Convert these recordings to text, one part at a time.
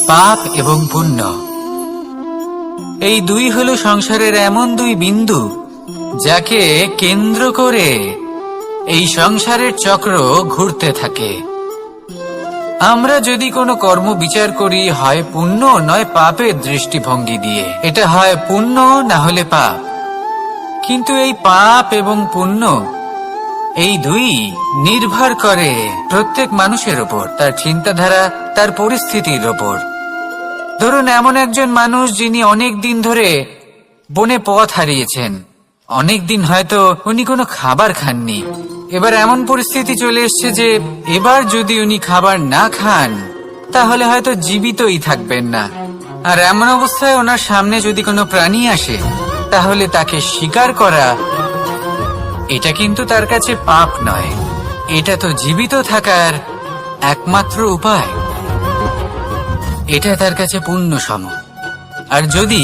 পাপ এবং পুণ্য, এই দুই হলো সংসারের এমন দুই বিন্দু যাকে কেন্দ্র করে এই সংসারের চক্র ঘুরতে থাকে। আমরা যদি কোনো কর্ম বিচার করি, হয় পুণ্য নয় পাপের দৃষ্টিভঙ্গি দিয়ে, এটা হয় পুণ্য না হলে পাপ। কিন্তু এই পাপ এবং পুণ্য এই দুই নির্ভর করে প্রত্যেক মানুষের ওপর, তার চিন্তাধারা, তার পরিস্থিতির ওপর। ধরুন এমন একজন মানুষ যিনি অনেক দিন ধরে বনে পথ হারিয়েছেন, অনেক দিন হয়তো উনি কোনো খাবার খাননি। এবার এমন পরিস্থিতি চলে এসছে যে এবার যদি উনি খাবার না খান তাহলে হয়তো জীবিতই থাকবেন না। আর এমন অবস্থায় ওনার সামনে যদি কোনো প্রাণী আসে তাহলে তাকে শিকার করা, এটা কিন্তু তার কাছে পাপ নয়, এটা তো জীবিত থাকার একমাত্র উপায়। এটা তার কাছে পুণ্য সম। আর যদি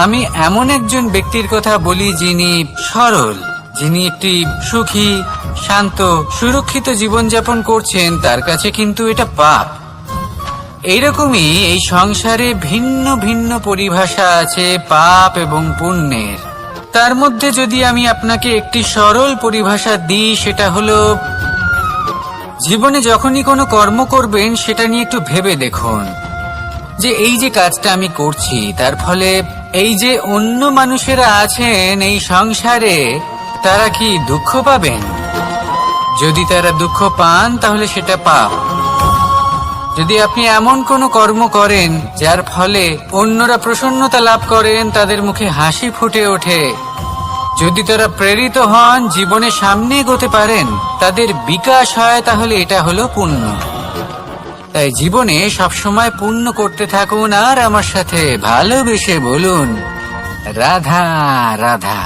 আমি এমন একজন ব্যক্তির কথা বলি যিনি সরল, যিনি একটি সুখী, শান্ত, সুরক্ষিত জীবনযাপন করছেন, তার কাছে কিন্তু এটা পাপ। এইরকমই এই সংসারে ভিন্ন ভিন্ন পরিভাষা আছে পাপ এবং পুণ্যের। তার মধ্যে যদি আমি আপনাকে একটি সরল পরিভাষা দিই, সেটা হলো, জীবনে যখনই কোনো কর্ম করবেন সেটা নিয়ে একটু ভেবে দেখুন যে এই যে কাজটা আমি করছি তার ফলে এই যে অন্য মানুষেরা আছেন এই সংসারে, তারা কি দুঃখ পাবেন? যদি তারা দুঃখ পান তাহলে সেটা পাপ। যদি আপনি এমন কোনো কর্ম করেন যার ফলে অন্যরা প্রসন্নতা লাভ করেন, তাদের মুখে হাসি ফুটে ওঠে, যদি তারা প্রেরিত হন, জীবনে সামনে এগোতে পারেন, তাদের বিকাশ হয়, তাহলে এটা হলো পুণ্য। তাই জীবনে সবসময় পুণ্য করতে থাকুন আর আমার সাথে ভালোবেসে বলুন রাধা রাধা।